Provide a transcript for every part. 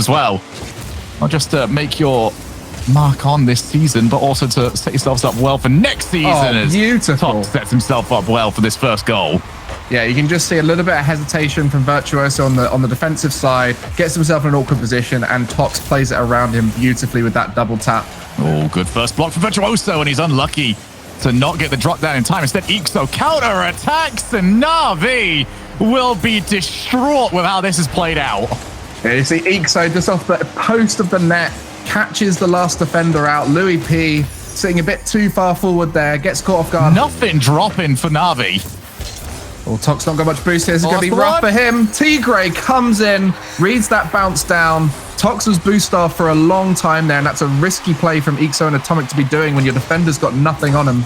as well. Not just to make your mark on this season, but also to set yourselves up well for next season. Oh, beautiful. Tox sets himself up well for this first goal. Yeah, you can just see a little bit of hesitation from Virtuoso on the defensive side, gets himself in an awkward position, and Tox plays it around him beautifully with that double tap. Oh, good first block for Virtuoso, and he's unlucky to not get the drop down in time. Instead, Ixo counter-attacks, and Navi will be distraught with how this has played out. Yeah, you see Ixo just off the post of the net, catches the last defender out. Louis P sitting a bit too far forward there, gets caught off guard. Nothing dropping for Navi. Well, Tox not got much boost here. This is going to be rough for him. Tigre comes in, reads that bounce down. Tox was boost off for a long time there, and that's a risky play from Ixo and Atomic to be doing when your defender's got nothing on him.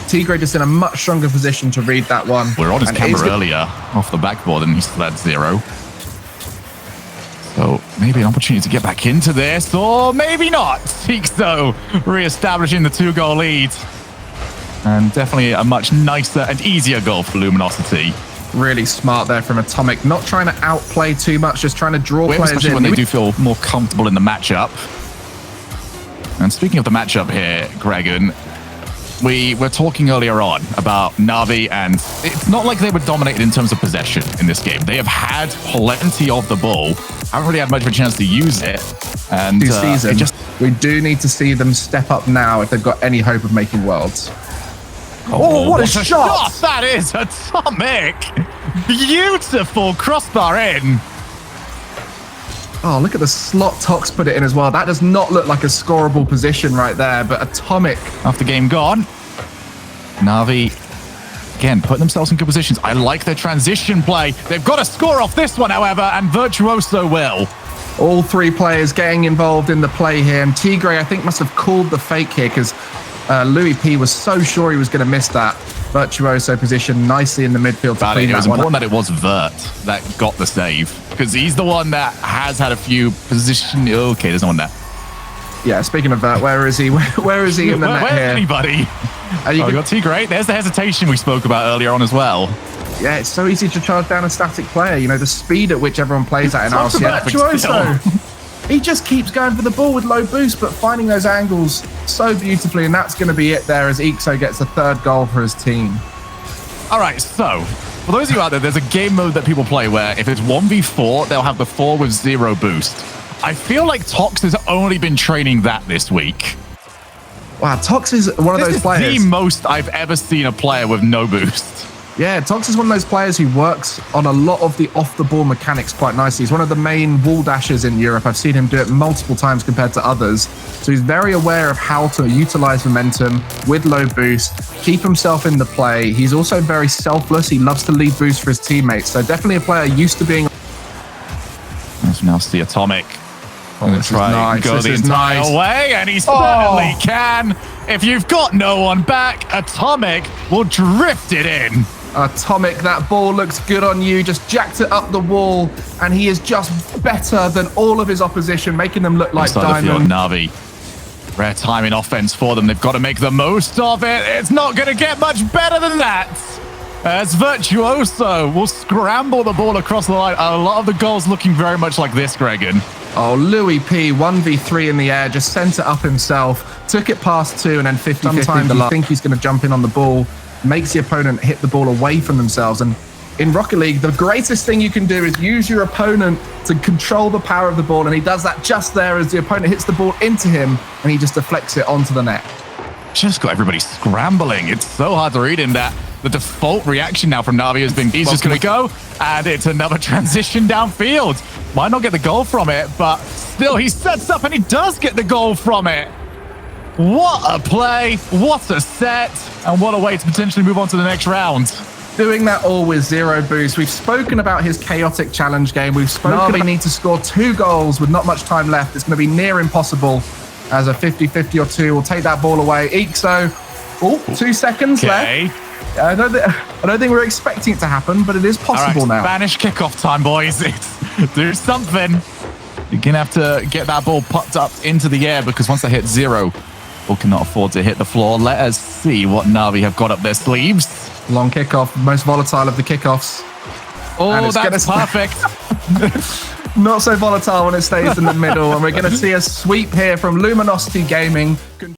Tigre just in a much stronger position to read that one. We were on his camera earlier off the backboard, and he still had 0. So maybe an opportunity to get back into this, or maybe not. Ixo re-establishing the 2-goal lead. And definitely a much nicer and easier goal for Luminosity. Really smart there from Atomic. Not trying to outplay too much, just trying to draw players in. Especially when they do feel more comfortable in the matchup. And speaking of the matchup here, Gregan, we were talking earlier on about Navi, and it's not like they were dominated in terms of possession in this game. They have had plenty of the ball, haven't really had much of a chance to use it. And we do need to see them step up now if they've got any hope of making Worlds. Oh, what a shot! That is Atomic! Beautiful crossbar in. Oh, look at the slot Tox put it in as well. That does not look like a scoreable position right there, but Atomic. After game gone, Navi, again, putting themselves in good positions. I like their transition play. They've got to score off this one, however, and Virtuoso will. All 3 players getting involved in the play here, and Tigre, I think, must have called the fake here because Louis P was so sure he was going to miss that. Virtuoso position nicely in the midfield to clean that one. It was important that it was Vert that got the save, because he's the one that has had a few position. Okay, there's no one there. Yeah, speaking of Vert, where is he? Where is he in the net here? Where's anybody? We got Tigre. There's the hesitation we spoke about earlier on as well. Yeah, it's so easy to charge down a static player. You know, the speed at which everyone plays that in RLCS. Virtuoso. He just keeps going for the ball with low boost, but finding those angles so beautifully, and that's going to be it there as Ixo gets the 3rd goal for his team. All right, so for those of you out there, there's a game mode that people play where if it's 1v4, they'll have the 4 with 0 boost. I feel like Tox has only been training that this week. Wow, Tox is one of those players. This is the most I've ever seen a player with no boost. Yeah, Tox is one of those players who works on a lot of the off-the-ball mechanics quite nicely. He's one of the main wall dashers in Europe. I've seen him do it multiple times compared to others. So he's very aware of how to utilize momentum with low boost, keep himself in the play. He's also very selfless. He loves to lead boost for his teammates. So definitely a player used to being... Let's now see Atomic. Let's try and go the entire way, and he certainly can. If you've got no one back, Atomic will drift it in. Atomic, that ball looks good on you. Just jacked it up the wall, and he is just better than all of his opposition, making them look like diamond. Navi. Rare time in offense for them. They've got to make the most of it. It's not going to get much better than that. As Virtuoso will scramble the ball across the line. A lot of the goals looking very much like this, Gregan. Oh, Louis P, 1v3 in the air, just sent it up himself, took it past 2, and then 50-50. Sometimes you think he's going to jump in on the ball, makes the opponent hit the ball away from themselves. And in Rocket League, the greatest thing you can do is use your opponent to control the power of the ball, and he does that just there as the opponent hits the ball into him, and he just deflects it onto the net. Just got everybody scrambling. It's so hard to read in that. The default reaction now from Navi has been, he's just going to go, and it's another transition downfield. Might not get the goal from it, but still he sets up and he does get the goal from it. What a play, what a set, and what a way to potentially move on to the next round. Doing that all with 0 boost. We've spoken about his chaotic challenge game. We've spoken about need to score 2 goals with not much time left. It's going to be near impossible as a 50-50 or 2 will take that ball away. Ixo, 2 seconds left. I don't think we're expecting it to happen, but it is possible now. Spanish kickoff time, boys. Do something. You're going to have to get that ball popped up into the air, because once they hit 0, ball cannot afford to hit the floor. Let us see what Navi have got up their sleeves. Long kickoff, most volatile of the kickoffs. Oh, that's perfect. Not so volatile when it stays in the middle. And we're going to see a sweep here from Luminosity Gaming.